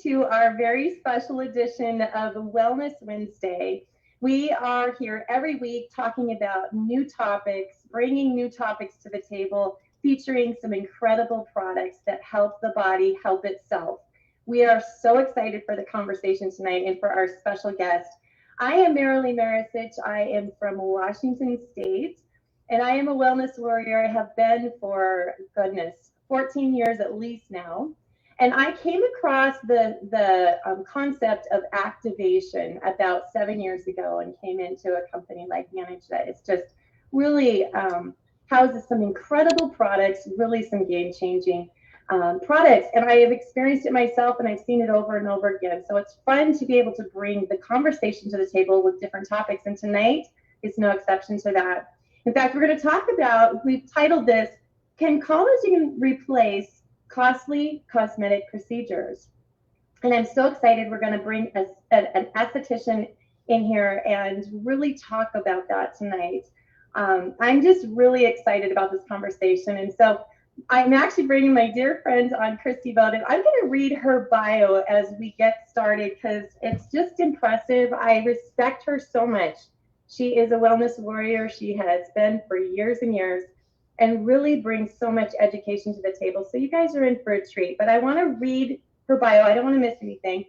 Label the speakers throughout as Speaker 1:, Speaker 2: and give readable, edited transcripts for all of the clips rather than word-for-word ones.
Speaker 1: to our very special edition of Wellness Wednesday. We are here every week talking about new topics, bringing new topics to the table, featuring some incredible products that help the body help itself. We are so excited for the conversation tonight and for our special guest. I am Marilee Maricich. I am from Washington State, and I am a wellness warrior. I have been for, goodness, 14 years at least now. And I came across the concept of activation about 7 years ago and came into a company LifeVantage that is just really houses some incredible products, really some game-changing products. And I have experienced it myself, and I've seen it over and over again. So it's fun to be able to bring the conversation to the table with different topics. And tonight is no exception to that. In fact, we're going to talk about, we've titled this, Can Collagen Replace Costly Cosmetic Procedures? And I'm so excited. We're going to bring an esthetician in here and really talk about that tonight. I'm just really excited about this conversation. And so I'm actually bringing my dear friend on, Christy Vogt. I'm going to read her bio as we get started because it's just impressive. I respect her so much. She is a wellness warrior. She has been for years and years, and really brings so much education to the table. So you guys are in for a treat. But I want to read her bio. I don't want to miss anything.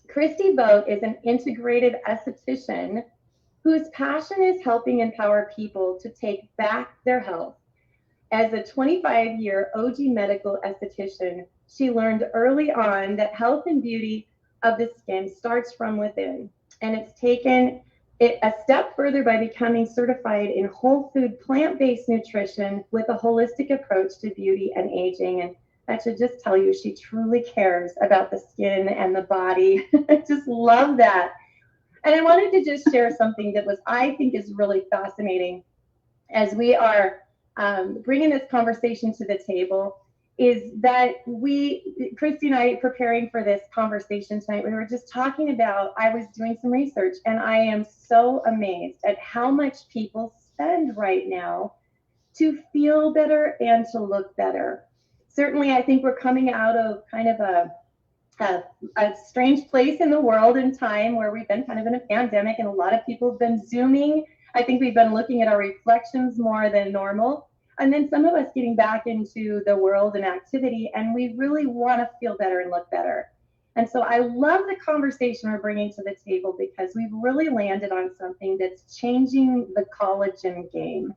Speaker 1: Christy Vogt is an integrated esthetician whose passion is helping empower people to take back their health. As a 25-year OG medical esthetician, she learned early on that health and beauty of the skin starts from within. And it's taken it a step further by becoming certified in whole food, plant-based nutrition with a holistic approach to beauty and aging. And that should just tell you she truly cares about the skin and the body. I just love that. And I wanted to just share something that I think is really fascinating as we are bringing this conversation to the table, is that Christy and I, preparing for this conversation tonight, we were just talking about, I was doing some research, and I am so amazed at how much people spend right now to feel better and to look better. Certainly, I think we're coming out of kind of a strange place in the world and time where we've been kind of in a pandemic, and a lot of people have been Zooming. I think we've been looking at our reflections more than normal. And then some of us getting back into the world and activity, and we really want to feel better and look better. And so I love the conversation we're bringing to the table because we've really landed on something that's changing the collagen game.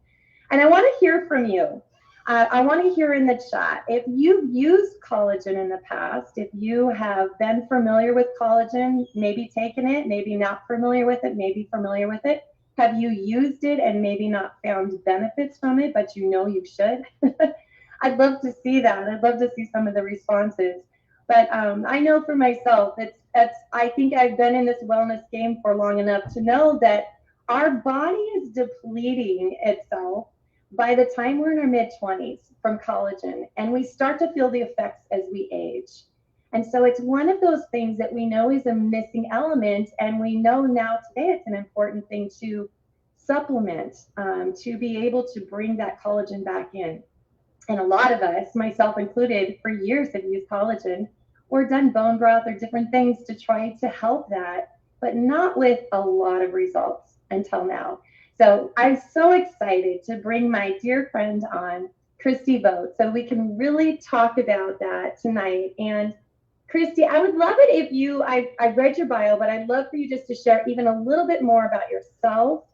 Speaker 1: And I want to hear from you. I want to hear in the chat if you've used collagen in the past, if you have been familiar with collagen, maybe taken it, maybe not familiar with it, maybe familiar with it. Have you used it and maybe not found benefits from it, but you know you should? I'd love to see that. I'd love to see some of the responses. But I know for myself, I think I've been in this wellness game for long enough to know that our body is depleting itself by the time we're in our mid-20s from collagen, and we start to feel the effects as we age. And so it's one of those things that we know is a missing element, and we know now today it's an important thing to supplement, to be able to bring that collagen back in. And a lot of us, myself included, for years have used collagen or done bone broth or different things to try to help that, but not with a lot of results until now. So I'm so excited to bring my dear friend on, Christy Vogt, so we can really talk about that tonight. And Christy, I would love it if you, I've read your bio, but I'd love for you just to share even a little bit more about yourself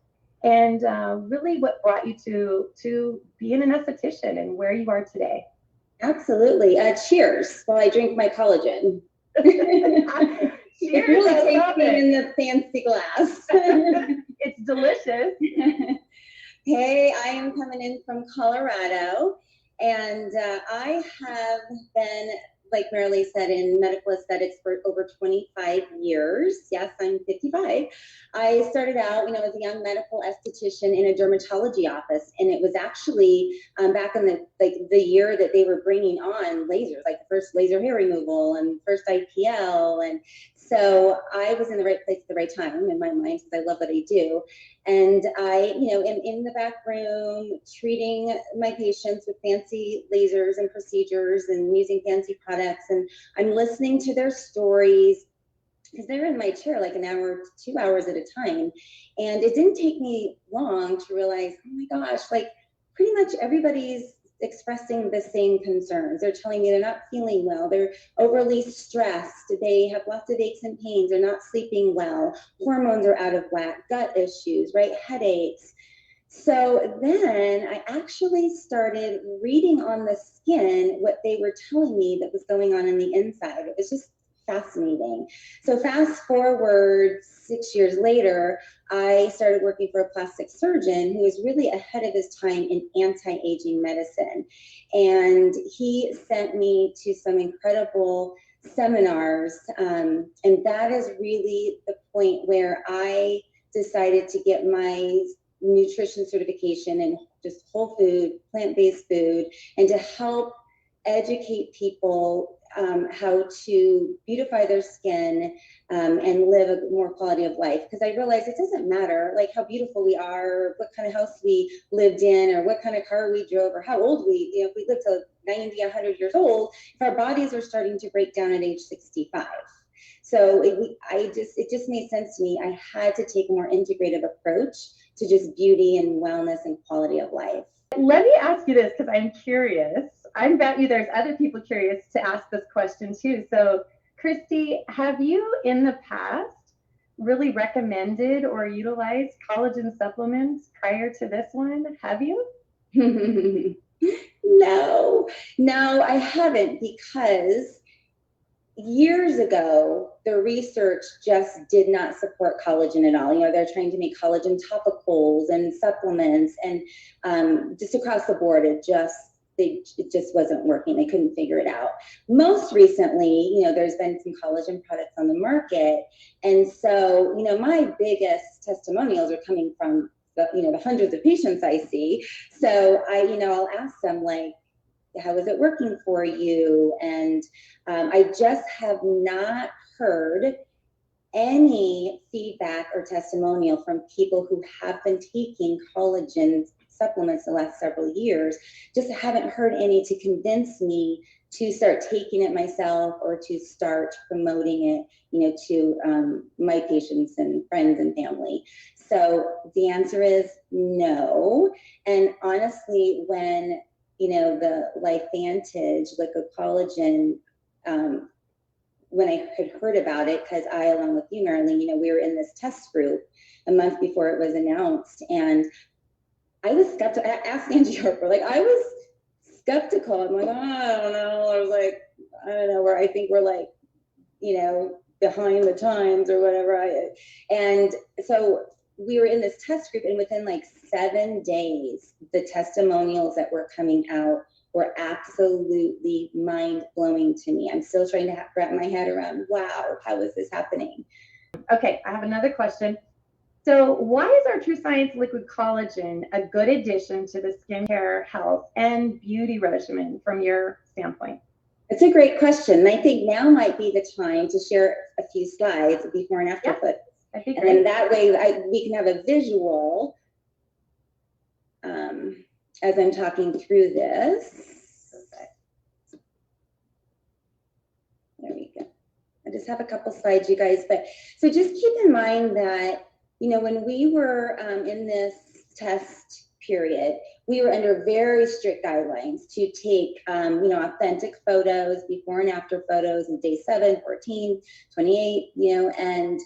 Speaker 1: and really what brought you to being an esthetician and where you are today.
Speaker 2: Absolutely. Cheers while I drink my collagen.
Speaker 1: Cheers.
Speaker 2: It's really tasting in the fancy glass.
Speaker 1: It's delicious.
Speaker 2: Hey, I am coming in from Colorado, and I have been, like Marilee said, in medical aesthetics for over 25 years. Yes, I'm 55. I started out, as a young medical esthetician in a dermatology office, and it was actually back in the year that they were bringing on lasers, like the first laser hair removal and first IPL, and So I was in the right place at the right time in my mind, because I love what I do. And I, am in the back room treating my patients with fancy lasers and procedures and using fancy products. And I'm listening to their stories, because they're in my chair like an hour, 2 hours at a time. And it didn't take me long to realize, oh my gosh, like pretty much everybody's expressing the same concerns. They're telling me they're not feeling well. They're overly stressed. They have lots of aches and pains. They're not sleeping well. Hormones are out of whack, gut issues, right? Headaches. So then I actually started reading on the skin what they were telling me that was going on the inside. It was just fascinating. So fast forward 6 years later, I started working for a plastic surgeon who was really ahead of his time in anti-aging medicine. And he sent me to some incredible seminars. And that is really the point where I decided to get my nutrition certification in just whole food, plant-based food, and to help educate people how to beautify their skin and live a more quality of life. Because I realized it doesn't matter like how beautiful we are, what kind of house we lived in, or what kind of car we drove, or how old if we live to 90, 100 years old, if our bodies are starting to break down at age 65. So it just made sense to me. I had to take a more integrative approach to just beauty and wellness and quality of life.
Speaker 1: Let me ask you this, because I'm curious. I bet you there's other people curious to ask this question too. So, Christy, have you in the past really recommended or utilized collagen supplements prior to this one? Have you?
Speaker 2: No, I haven't, because years ago, the research just did not support collagen at all. They're trying to make collagen topicals and supplements, and just across the board, it just wasn't working. They couldn't figure it out. Most recently, there's been some collagen products on the market. And so, my biggest testimonials are coming from the hundreds of patients I see. So I'll ask them, like, how is it working for you? And I just have not heard any feedback or testimonial from people who have been taking collagen supplements the last several years. Just haven't heard any to convince me to start taking it myself or to start promoting it, to my patients and friends and family. So the answer is no. And honestly, when the LifeVantage liquid collagen, when I had heard about it, because I, along with you, Marilyn, we were in this test group a month before it was announced, and I was skeptical. I asked Angie Harper, I was skeptical. I'm like, oh, I don't know. I was like, I don't know, where I think we're behind the times or whatever. And so we were in this test group, and within 7 days, the testimonials that were coming out were absolutely mind-blowing to me. I'm still trying to wrap my head around, wow, how is this happening?
Speaker 1: Okay, I have another question. So why is our True Science liquid collagen a good addition to the skincare, health, and beauty regimen from your standpoint?
Speaker 2: It's a great question. And I think now might be the time to share a few slides of before and after photos.
Speaker 1: I think
Speaker 2: and then that way we can have a visual as I'm talking through this. There we go. I just have a couple slides, you guys. But so just keep in mind that, when we were in this test period, we were under very strict guidelines to take, authentic photos, before and after photos in day 7, 14, 28, and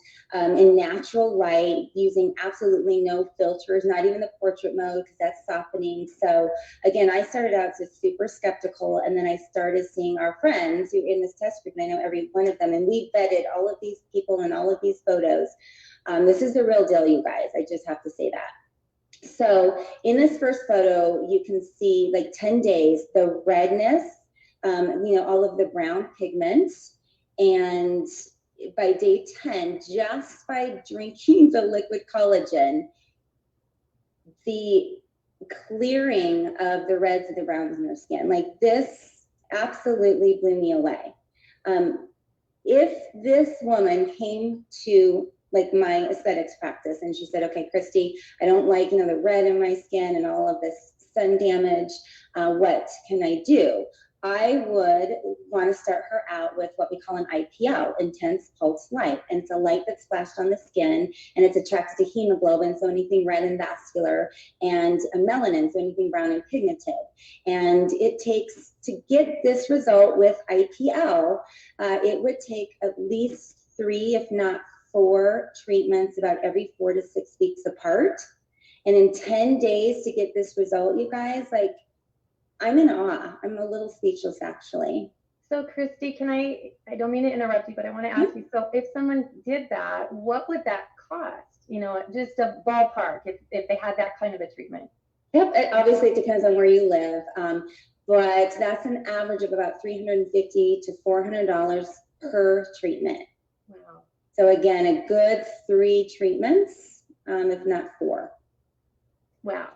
Speaker 2: in natural light, using absolutely no filters, not even the portrait mode, because that's softening. So again, I started out just super skeptical, and then I started seeing our friends who were in this test group, and I know every one of them, and we vetted all of these people and all of these photos. This is the real deal, you guys. I just have to say that. So in this first photo, you can see 10 days, the redness, all of the brown pigments. And by day 10, just by drinking the liquid collagen, the clearing of the reds and the browns in their skin, this absolutely blew me away. if this woman came to like my aesthetics practice and she said, okay, Christy, I don't like, you know, the red in my skin and all of this sun damage, what can I do? I would want to start her out with what we call an IPL, intense pulse light. And it's a light that's flashed on the skin, and it's attracted to hemoglobin, so anything red and vascular, and a melanin, so anything brown and pigmented. And it takes, to get this result with IPL, it would take at least 3, if not 4 treatments about every 4 to 6 weeks apart. And in 10 days to get this result, you guys, like, I'm in awe. I'm a little speechless, actually.
Speaker 1: So Christy, I don't mean to interrupt you, but I want to ask you, so if someone did that, what would that cost? You know, just a ballpark, if they had that kind of a treatment.
Speaker 2: Yep, obviously it depends on where you live, but that's an average of about $350 to $400 per treatment.
Speaker 1: Wow.
Speaker 2: So again, a good 3 treatments, if not 4.
Speaker 1: Wow.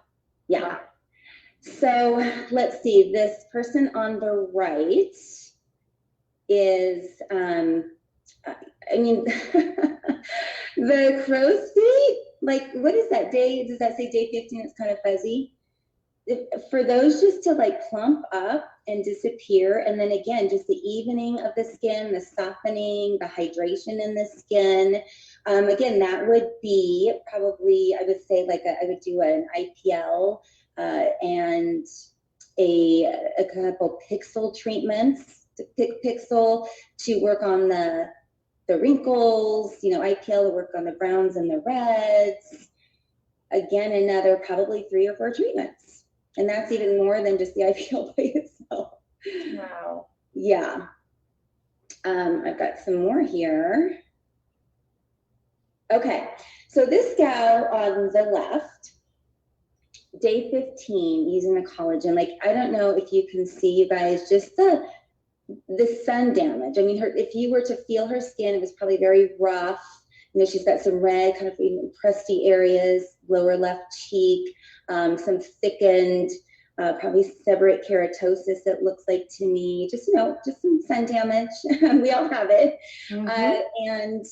Speaker 2: Yeah.
Speaker 1: Wow.
Speaker 2: So let's see, this person on the right is, I mean, the crow's feet, like, what is that day? Does that say day 15? It's kind of fuzzy. For those just to like plump up and disappear, and then again, just the evening of the skin, the softening, the hydration in the skin. Again, that would be probably, I would say, like I would do an IPL and a couple pixel treatments, pixel to work on the wrinkles, you know, IPL to work on the browns and the reds. Again, another probably 3 or 4 treatments. And that's even more than just the IPL by itself.
Speaker 1: Wow.
Speaker 2: Yeah. I've got some more here. Okay, so this gal on the left, day 15, using the collagen. Like, I don't know if you can see, you guys, just the sun damage. I mean, if you were to feel her skin, it was probably very rough. You know, she's got some red, kind of even crusty areas, lower left cheek, some thickened, probably seborrheic keratosis, it looks like to me. Just, you know, just some sun damage. We all have it. Mm-hmm.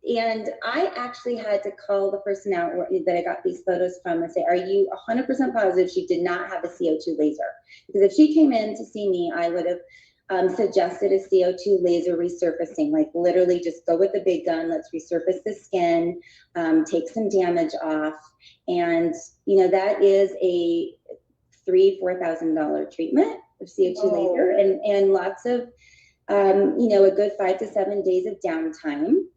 Speaker 2: And I actually had to call the person out that I got these photos from and say, are you 100% positive she did not have a CO2 laser? Because if she came in to see me, I would have suggested a CO2 laser resurfacing, like literally just go with the big gun, let's resurface the skin, take some damage off. And, you know, that is a $3,000-$4,000 treatment of CO2 laser and lots of, you know, a good 5 to 7 days of downtime.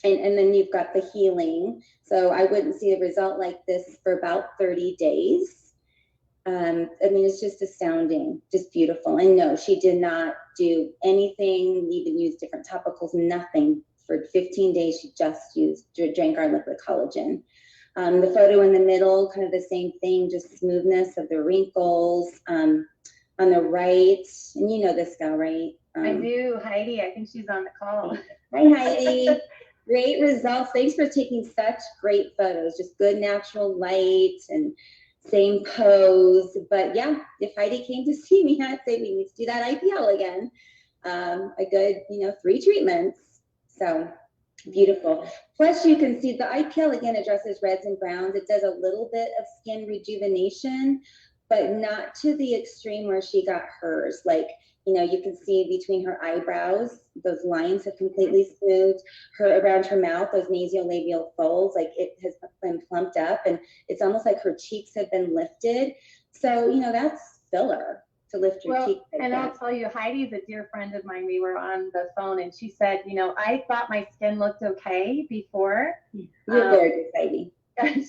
Speaker 2: And then you've got the healing. So I wouldn't see a result like this for about 30 days. I mean, it's just astounding, just beautiful. And no, she did not do anything, even use different topicals, nothing. For 15 days, she just drank our liquid collagen. The photo in the middle, kind of the same thing, just smoothness of the wrinkles. On the right, and you know this gal, right?
Speaker 1: I do, Heidi. I think she's on the call.
Speaker 2: Hi, Heidi. Great results. Thanks for taking such great photos. Just good natural light and same pose. But yeah, if Heidi came to see me, I'd say we need to do that IPL again. A good, you know, 3 treatments. So beautiful. Plus you can see the IPL again addresses reds and browns. It does a little bit of skin rejuvenation, but not to the extreme where she got hers. Like, you know, you can see between her eyebrows, those lines have completely smoothed. Around her mouth, those nasolabial folds, like it has been plumped up, and it's almost like her cheeks have been lifted. So, you know, that's filler to lift your cheek.
Speaker 1: And I'll tell you, Heidi's a dear friend of mine. We were on the phone, and she said, you know, I thought my skin looked okay before.
Speaker 2: You're gorgeous, Heidi.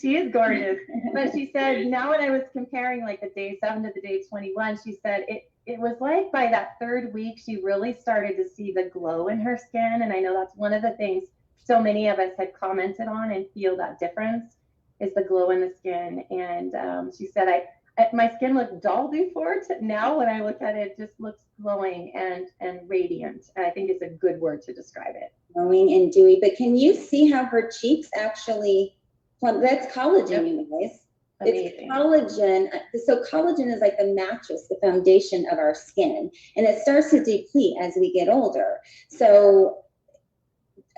Speaker 1: She is gorgeous. But she said, now when I was comparing like the day 7 to the day 21, she said it was like by that 3rd week, she really started to see the glow in her skin. And I know that's one of the things so many of us had commented on and feel that difference is the glow in the skin. And she said, my skin looked dull before. Now when I look at it, it just looks glowing and radiant. And I think it's a good word to describe it.
Speaker 2: Glowing and dewy. But can you see how her cheeks actually plump? That's collagen, you guys.
Speaker 1: Amazing.
Speaker 2: It's collagen. So collagen is like the mattress, the foundation of our skin, and it starts to deplete as we get older. So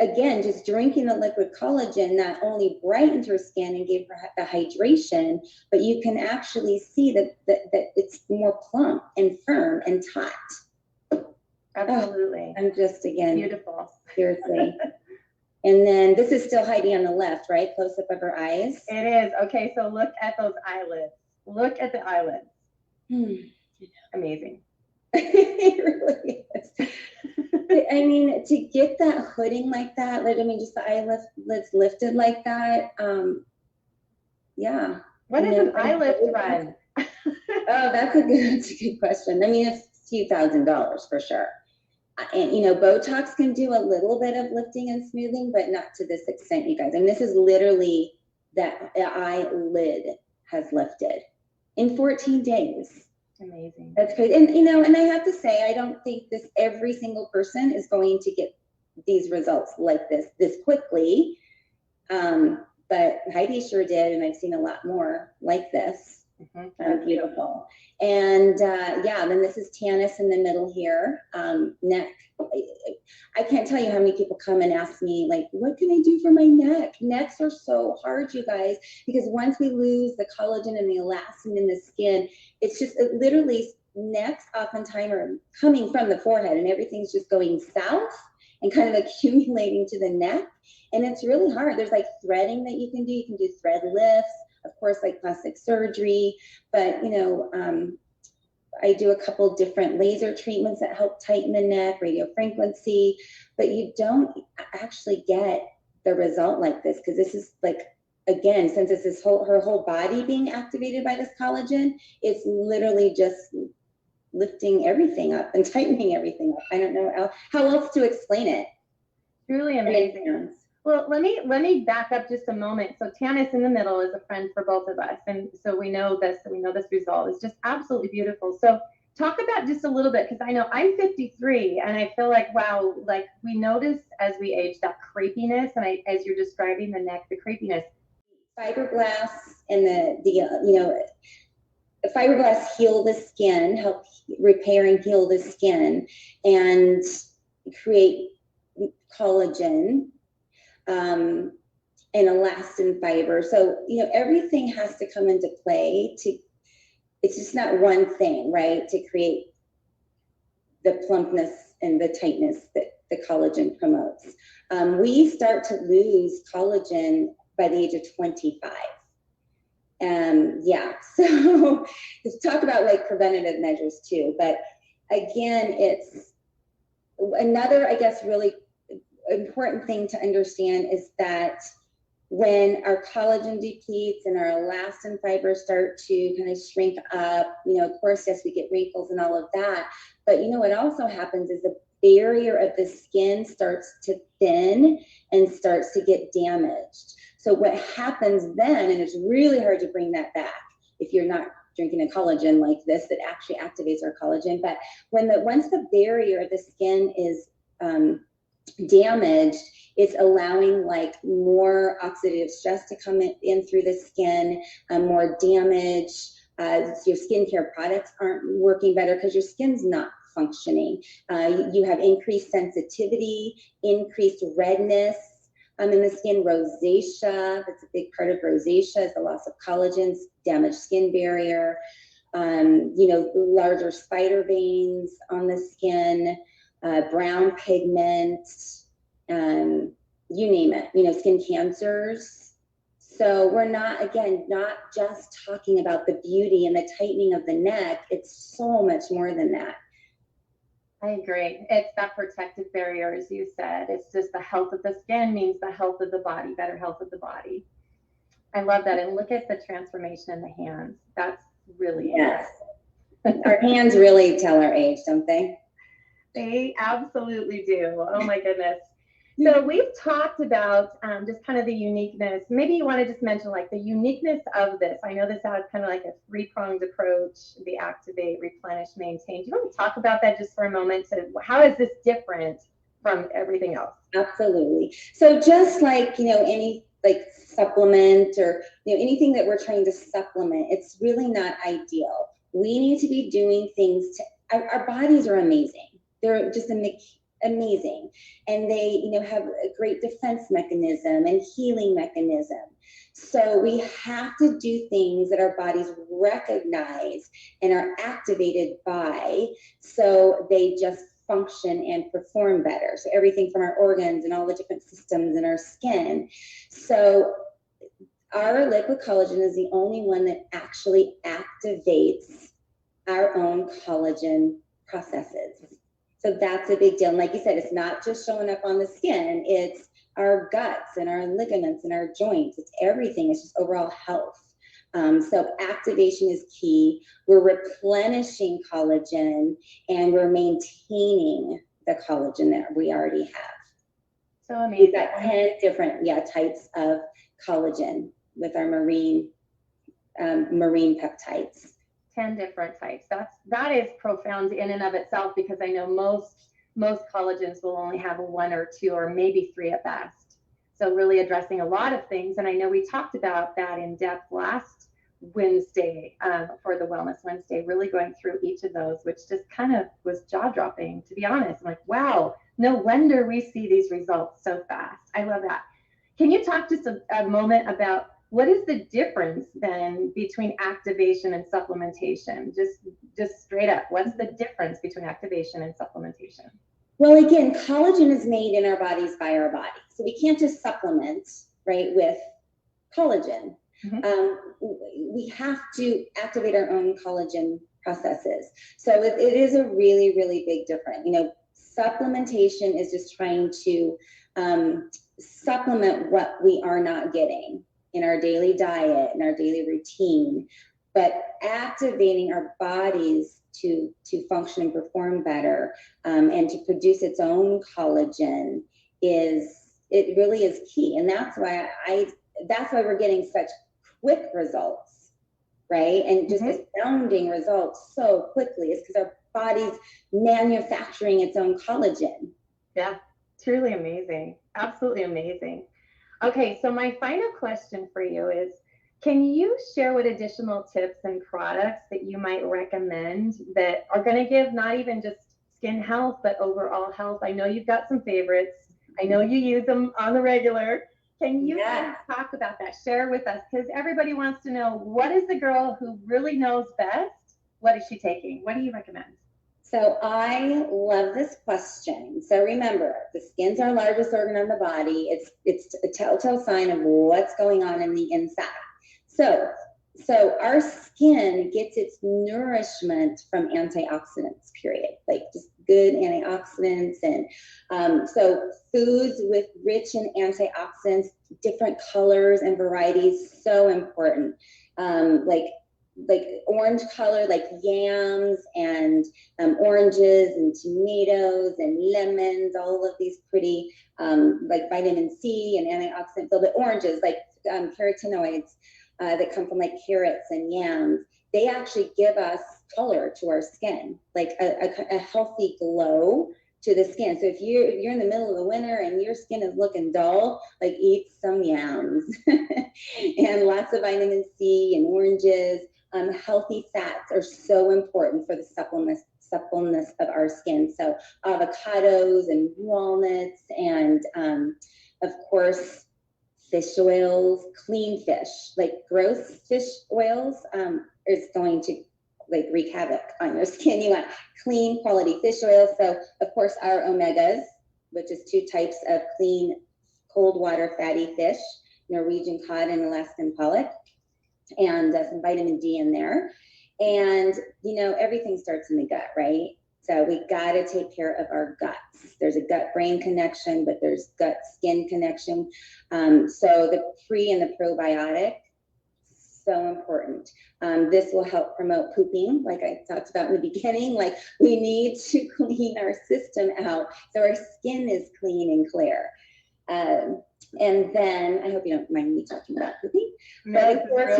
Speaker 2: again, just drinking the liquid collagen not only brightens your skin and gave her the hydration, but you can actually see that it's more plump and firm and taut.
Speaker 1: Absolutely.
Speaker 2: Oh, I'm just, again,
Speaker 1: beautiful.
Speaker 2: Seriously. And then this is still Heidi on the left, right? Close up of her eyes.
Speaker 1: It is. Okay, so look at those eyelids. Look at the eyelids. Amazing.
Speaker 2: It really is. I mean, to get that hooding like that, like, I mean, just the eyelids lifted like that. Yeah.
Speaker 1: What is an eyelift run?
Speaker 2: Oh, that's a good question. I mean, it's a few $1,000s for sure. And, you know, Botox can do a little bit of lifting and smoothing, but not to this extent, you guys. I mean, this is literally that the eyelid has lifted in 14 days.
Speaker 1: Amazing.
Speaker 2: That's crazy. And, you know, and I have to say, I don't think every single person is going to get these results like this quickly. But Heidi sure did. And I've seen a lot more like this. Beautiful. And yeah, then this is Tanis in the middle here. Neck. I can't tell you how many people come and ask me, like, what can I do for my neck? Necks are so hard, you guys, because once we lose the collagen and the elastin in the skin, it's just literally necks oftentimes are coming from the forehead and everything's just going south and kind of accumulating to the neck. And it's really hard. There's like threading that you can do. You can do thread lifts, of course, like plastic surgery, but, you know, I do a couple different laser treatments that help tighten the neck, radio frequency, but you don't actually get the result like this, because this is like, again, since it's her whole body being activated by this collagen, it's literally just lifting everything up and tightening everything up. I don't know how else to explain it.
Speaker 1: Truly amazing. Well, let me back up just a moment. So Tanis in the middle is a friend for both of us. And so we know this result is just absolutely beautiful. So talk about just a little bit, because I know I'm 53 and I feel like, wow, like we notice as we age that crepiness, and as you're describing the neck, the crepiness.
Speaker 2: Fiberglass and the fiberglass heal the skin, help repair and heal the skin, and create collagen. And elastin fiber. So, you know, everything has to come into play it's just not one thing, right? To create the plumpness and the tightness that the collagen promotes. We start to lose collagen by the age of 25. Yeah, so let's talk about like preventative measures too. But again, it's another, I guess, really important thing to understand is that when our collagen depletes and our elastin fibers start to kind of shrink up, you know, of course, yes, we get wrinkles and all of that. But, you know, what also happens is the barrier of the skin starts to thin and starts to get damaged. So what happens then, and it's really hard to bring that back if you're not drinking a collagen like this that actually activates our collagen. But once the barrier of the skin is damaged, it's allowing like more oxidative stress to come in through the skin, more damage. Your skincare products aren't working better because your skin's not functioning. You have increased sensitivity, increased redness in the skin, rosacea. That's a big part of rosacea is the loss of collagen, damaged skin barrier. You know, larger spider veins on the skin. Brown pigment, you name it, you know, skin cancers. So we're not just talking about the beauty and the tightening of the neck. It's so much more than that.
Speaker 1: I agree. It's that protective barrier, as you said. It's just the health of the skin means the health of the body, better health of the body. I love that. And look at the transformation in the hands. That's really
Speaker 2: impressive. Our hands really tell our age, don't they?
Speaker 1: They absolutely do. Oh my goodness. So we've talked about just kind of the uniqueness. Maybe you want to just mention like the uniqueness of this. I know this has kind of like a three-pronged approach, the activate, replenish, maintain. Do you want to talk about that just for a moment? So how is this different from everything else?
Speaker 2: Absolutely. So just like, you know, any like supplement or anything that we're trying to supplement. It's really not ideal. We need to be doing things to our bodies are amazing. They're just amazing, and they have a great defense mechanism and healing mechanism. So we have to do things that our bodies recognize and are activated by, so they just function and perform better. So everything from our organs and all the different systems in our skin. So our liquid collagen is the only one that actually activates our own collagen processes. So that's a big deal. And like you said, it's not just showing up on the skin, it's our guts and our ligaments and our joints. It's everything. It's just overall health. So activation is key. We're replenishing collagen, and we're maintaining the collagen that we already have.
Speaker 1: So amazing.
Speaker 2: We've got 10 different types of collagen with our marine peptides.
Speaker 1: 10 different types. That is profound in and of itself, because I know most collagens will only have one or two or maybe three at best. So really addressing a lot of things. And I know we talked about that in depth last Wednesday for the Wellness Wednesday, really going through each of those, which just kind of was jaw-dropping, to be honest. I'm like, wow, no wonder we see these results so fast. I love that. Can you talk just a moment about what is the difference then between activation and supplementation? Just straight up, what's the difference between activation and supplementation?
Speaker 2: Well, again, collagen is made in our bodies by our bodies. So we can't just supplement, right, with collagen. Mm-hmm. We have to activate our own collagen processes. So it is a really, really big difference. Supplementation is just trying to supplement what we are not getting in our daily diet and our daily routine, but activating our bodies to function and perform better, and to produce its own collagen it really is key. And that's why we're getting such quick results, right? And just astounding results so quickly is because our body's manufacturing its own collagen.
Speaker 1: Yeah, truly amazing. Absolutely amazing. Okay, so my final question for you is, can you share what additional tips and products that you might recommend that are going to give not even just skin health, but overall health? I know you've got some favorites. I know you use them on the regular. Can you kind of talk about that? Share with us, because everybody wants to know, what is the girl who really knows best? What is she taking? What do you recommend?
Speaker 2: So I love this question. So remember, the skin's our largest organ on the body. It's a telltale sign of what's going on in the inside. So our skin gets its nourishment from antioxidants, period. Like just good antioxidants. And so foods with rich in antioxidants, different colors and varieties, so important. Like orange color, like yams and oranges and tomatoes and lemons, all of these pretty like vitamin C and antioxidant filled oranges, like carotenoids that come from like carrots and yams. They actually give us color to our skin, like a healthy glow to the skin. So if you're in the middle of the winter and your skin is looking dull, like eat some yams and lots of vitamin C and oranges. Healthy fats are so important for the suppleness of our skin. So avocados and walnuts, and of course fish oils, clean fish. Like gross fish oils is going to like wreak havoc on your skin. You want clean quality fish oil. So of course our omegas, which is 2 types of clean cold water fatty fish, Norwegian cod and Alaskan pollock, and some vitamin D in there. And everything starts in the gut, right? So we got to take care of our guts. There's a gut-brain connection, but there's gut-skin connection. So the pre and the probiotic, so important. This will help promote pooping, like I talked about in the beginning. Like we need to clean our system out so our skin is clean and clear. And then I hope you don't mind me talking about pooping. But of course,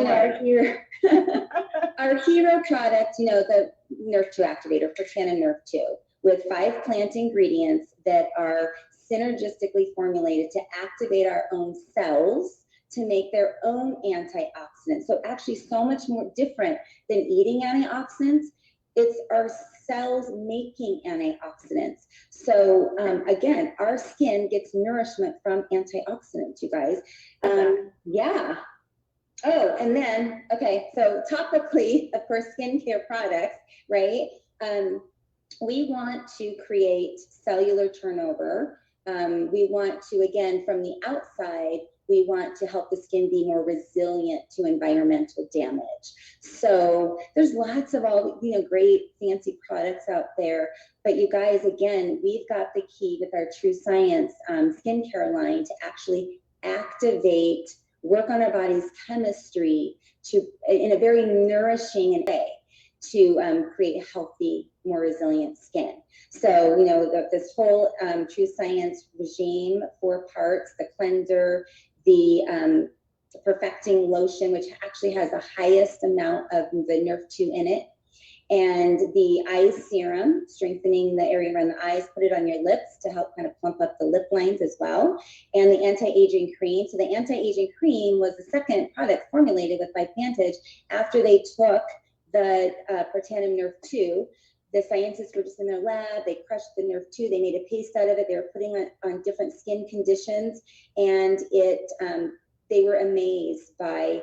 Speaker 2: our hero product, the Nerve 2 activator for skin and Nerve 2, with 5 plant ingredients that are synergistically formulated to activate our own cells to make their own antioxidants. So actually so much more different than eating antioxidants. It's our cells making antioxidants. So again, our skin gets nourishment from antioxidants, you guys. Yeah. Oh, and then, okay, so topically, of course, skincare products, right? We want to create cellular turnover. We want to, again, from the outside, we want to help the skin be more resilient to environmental damage. So there's lots of all, great fancy products out there. But you guys, again, we've got the key with our True Science skincare line to actually activate, work on our body's chemistry to, in a very nourishing way, to create a healthy, more resilient skin. So, this whole True Science regime, 4 parts, the cleanser, the perfecting lotion, which actually has the highest amount of the Nerve 2 in it, and the eye serum, strengthening the area around the eyes, put it on your lips to help kind of plump up the lip lines as well, and the anti-aging cream. So the anti-aging cream was the second product formulated with LifeVantage after they took the Protandim Nerve 2. The scientists were just in their lab, they crushed the Nerve 2, they made a paste out of it, they were putting it on different skin conditions, and they were amazed by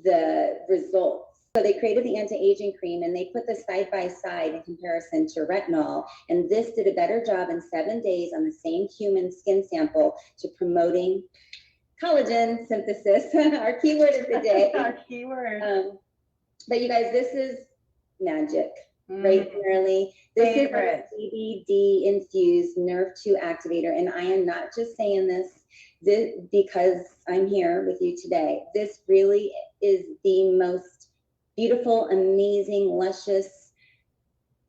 Speaker 2: the results. So they created the anti-aging cream and they put this side by side in comparison to retinol, and this did a better job in 7 days on the same human skin sample to promoting collagen synthesis, our keyword of the day.
Speaker 1: Our keyword.
Speaker 2: But you guys, this is magic. Right, Merrily. This is a CBD infused Nerve 2 activator, and I am not just saying this because I'm here with you today. This really is the most beautiful, amazing, luscious,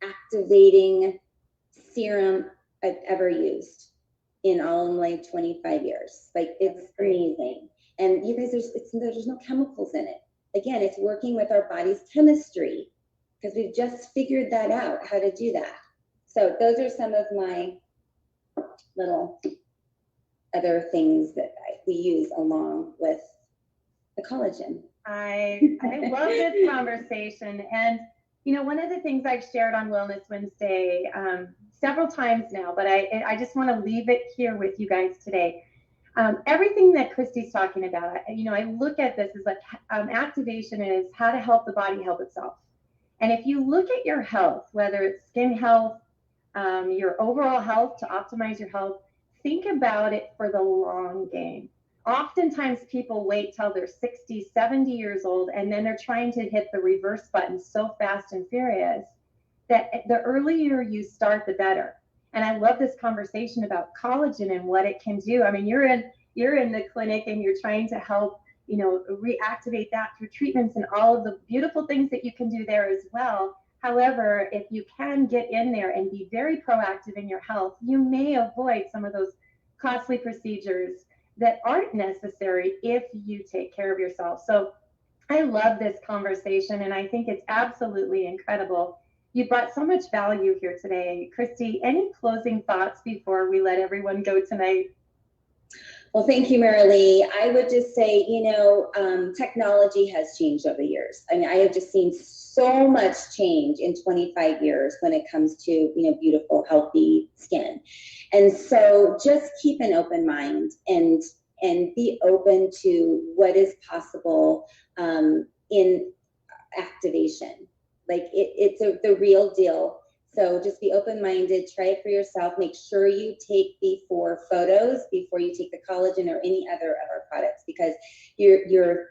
Speaker 2: activating serum I've ever used in all of my 25 years. Like, it's amazing. And you guys, there's no chemicals in it. Again, it's working with our body's chemistry, because we've just figured that out, how to do that. So those are some of my little other things that we use along with the collagen.
Speaker 1: I love this conversation. And, one of the things I've shared on Wellness Wednesday several times now, but I just want to leave it here with you guys today. Everything that Christy's talking about, I look at this as like activation is how to help the body help itself. And if you look at your health, whether it's skin health, your overall health, to optimize your health, think about it for the long game. Oftentimes people wait till they're 60, 70 years old, and then they're trying to hit the reverse button so fast and furious that the earlier you start, the better. And I love this conversation about collagen and what it can do. I mean, you're in the clinic and you're trying to help reactivate that through treatments and all of the beautiful things that you can do there as well. However, if you can get in there and be very proactive in your health, you may avoid some of those costly procedures that aren't necessary if you take care of yourself. So I love this conversation, and I think it's absolutely incredible. You brought so much value here today. Christy, any closing thoughts before we let everyone go tonight?
Speaker 2: Well, thank you, Marilee. I would just say, technology has changed over the years. I mean, I have just seen so much change in 25 years when it comes to, beautiful, healthy skin. And so just keep an open mind and be open to what is possible in activation. Like it's the real deal. So just be open-minded, try it for yourself. Make sure you take before photos before you take the collagen or any other of our products, because your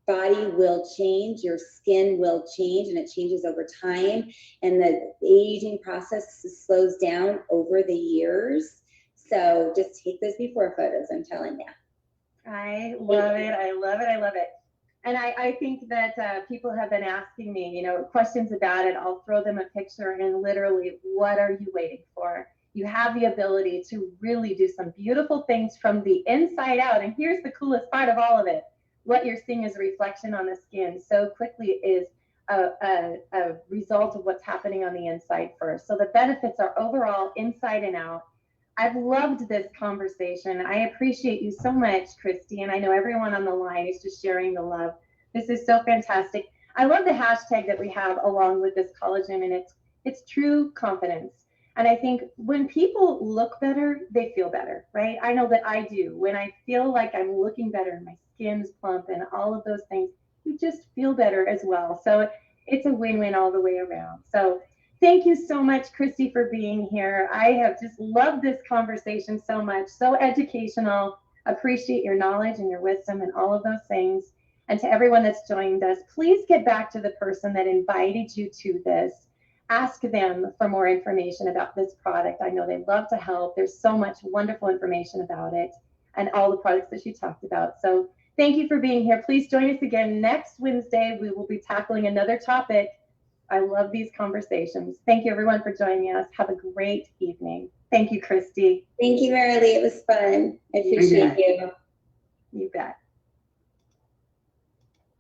Speaker 2: body will change, your skin will change, and it changes over time. And the aging process slows down over the years. So just take those before photos, I'm telling you.
Speaker 1: I love it. I love it. I love it. And I think that people have been asking me, questions about it. I'll throw them a picture and literally, what are you waiting for? You have the ability to really do some beautiful things from the inside out. And here's the coolest part of all of it. What you're seeing is a reflection on the skin so quickly is a result of what's happening on the inside first. So the benefits are overall inside and out. I've loved this conversation. I appreciate you so much, Christy, and I know everyone on the line is just sharing the love. This is so fantastic. I love the hashtag that we have along with this collagen, and it's true confidence. And I think when people look better, they feel better, right? I know that I do. When I feel like I'm looking better, my skin's plump and all of those things, you just feel better as well. So it's a win-win all the way around. So thank you so much, Christy, for being here. I have just loved this conversation so much, so educational. Appreciate your knowledge and your wisdom and all of those things. And to everyone that's joined us, please get back to the person that invited you to this. Ask them for more information about this product. I know they love to help. There's so much wonderful information about it and all the products that she talked about. So thank you for being here. Please join us again next Wednesday. We will be tackling another topic. I love these conversations. Thank you, everyone, for joining us. Have a great evening. Thank you, Christy.
Speaker 2: Thank you, Marilee. It was fun. I appreciate you.
Speaker 1: You bet.